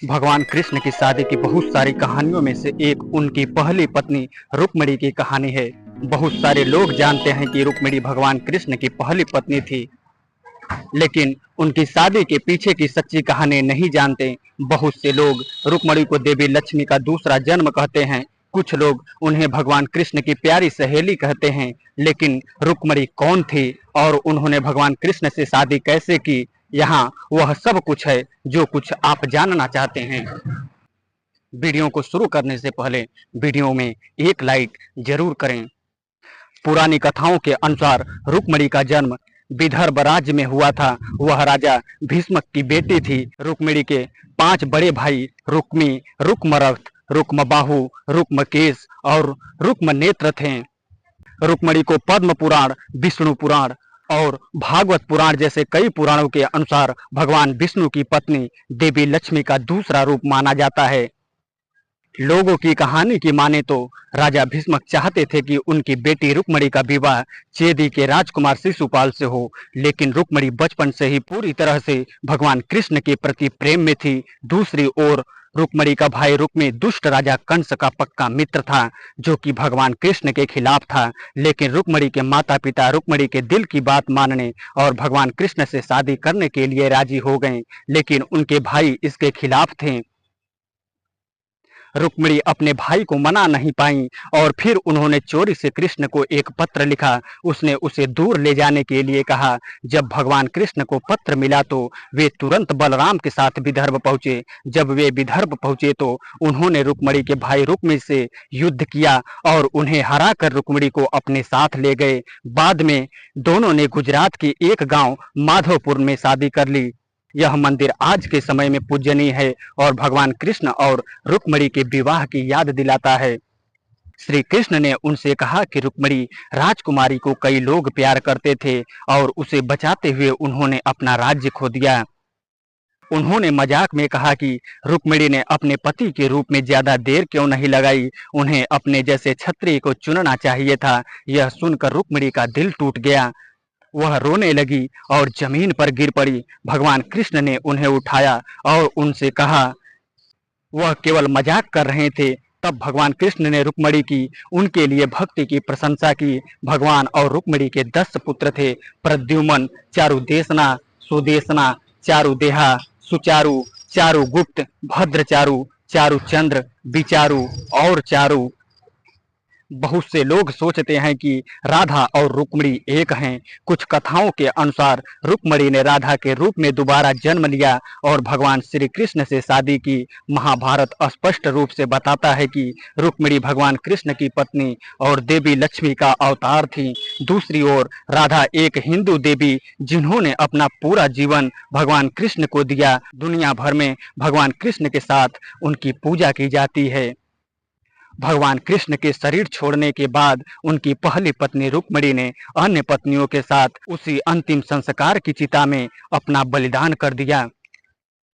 भगवान कृष्ण की शादी की बहुत सारी कहानियों में से एक उनकी पहली पत्नी रुक्मिणी की कहानी है। बहुत सारे लोग जानते हैं कि रुक्मिणी भगवान कृष्ण की पहली पत्नी थी, लेकिन उनकी शादी के पीछे की सच्ची कहानी नहीं जानते। बहुत से लोग रुक्मिणी को देवी लक्ष्मी का दूसरा जन्म कहते हैं। कुछ लोग उन्हें भगवान कृष्ण की प्यारी सहेली कहते हैं। लेकिन रुक्मिणी कौन थी और उन्होंने भगवान कृष्ण से शादी कैसे की, यहाँ वह सब कुछ है जो कुछ आप जानना चाहते हैं। वीडियो को शुरू करने से पहले वीडियो में एक लाइक जरूर करें। पुरानी कथाओं के अनुसार रुक्मिणी का जन्म विदर्भ राज्य में हुआ था। वह राजा भीष्मक की बेटी थी। रुक्मिणी के 5 बड़े भाई रुक्मी, रुक्मरथ, रुक्मबाहु, रुक्मकेश और रुक्मनेत्र थे। रुक्मिणी को पद्म पुराण, विष्णु पुराण और भागवत पुराण जैसे कई पुराणों के अनुसार भगवान विष्णु की पत्नी देवी लक्ष्मी का दूसरा रूप माना जाता है। लोगों की कहानी की माने तो राजा भीष्मक चाहते थे कि उनकी बेटी रुक्मिणी का विवाह चेदी के राजकुमार शिशुपाल से हो, लेकिन रुक्मिणी बचपन से ही पूरी तरह से भगवान कृष्ण के प्रति प्रेम में थी। दूसरी ओर रुक्मिणी का भाई रुक्मी दुष्ट राजा कंस का पक्का मित्र था, जो कि भगवान कृष्ण के खिलाफ था। लेकिन रुक्मिणी के माता पिता रुक्मिणी के दिल की बात मानने और भगवान कृष्ण से शादी करने के लिए राजी हो गए, लेकिन उनके भाई इसके खिलाफ थे। रुक्मिणी अपने भाई को मना नहीं पाई और फिर उन्होंने चोरी से कृष्ण को एक पत्र लिखा। उसने उसे दूर ले जाने के लिए कहा। जब भगवान कृष्ण को पत्र मिला तो वे तुरंत बलराम के साथ विदर्भ पहुंचे। जब वे विदर्भ पहुंचे तो उन्होंने रुक्मिणी के भाई रुक्मी से युद्ध किया और उन्हें हराकर रुक्मिणी को अपने साथ ले गए। बाद में दोनों ने गुजरात के एक गांव माधवपुर में शादी कर ली। यह मंदिर आज के समय में पूजनीय है और भगवान कृष्ण और रुक्मिणी के विवाह की याद दिलाता है। श्री कृष्ण ने उनसे कहा कि रुक्मिणी राजकुमारी को कई लोग प्यार करते थे और उसे बचाते हुए उन्होंने अपना राज्य खो दिया। उन्होंने मजाक में कहा कि रुक्मिणी ने अपने पति के रूप में ज्यादा देर क्यों नहीं लगाई, उन्हें अपने जैसे क्षत्रिय को चुनना चाहिए था। यह सुनकर रुक्मिणी का दिल टूट गया। वह रोने लगी और जमीन पर गिर पड़ी। भगवान कृष्ण ने उन्हें उठाया और उनसे कहा वह केवल मजाक कर रहे थे। तब भगवान कृष्ण ने रुक्मिणी की उनके लिए भक्ति की प्रशंसा की। भगवान और रुक्मिणी के 10 पुत्र थे। प्रद्युम्न, चारुदेशना, सुदेशना, चारुदेहा, सुचारु, चारुगुप्त, भद्रचारु, चारुचंद्र, विचारु और चारु। बहुत से लोग सोचते हैं कि राधा और रुक्मिणी एक हैं। कुछ कथाओं के अनुसार रुक्मिणी ने राधा के रूप में दोबारा जन्म लिया और भगवान श्री कृष्ण से शादी की। महाभारत स्पष्ट रूप से बताता है कि रुक्मिणी भगवान कृष्ण की पत्नी और देवी लक्ष्मी का अवतार थी। दूसरी ओर राधा एक हिंदू देवी जिन्होंने अपना पूरा जीवन भगवान कृष्ण को दिया। दुनिया भर में भगवान कृष्ण के साथ उनकी पूजा की जाती है। भगवान कृष्ण के शरीर छोड़ने के बाद उनकी पहली पत्नी रुक्मिणी ने अन्य पत्नियों के साथ उसी अंतिम संस्कार की चिता में अपना बलिदान कर दिया।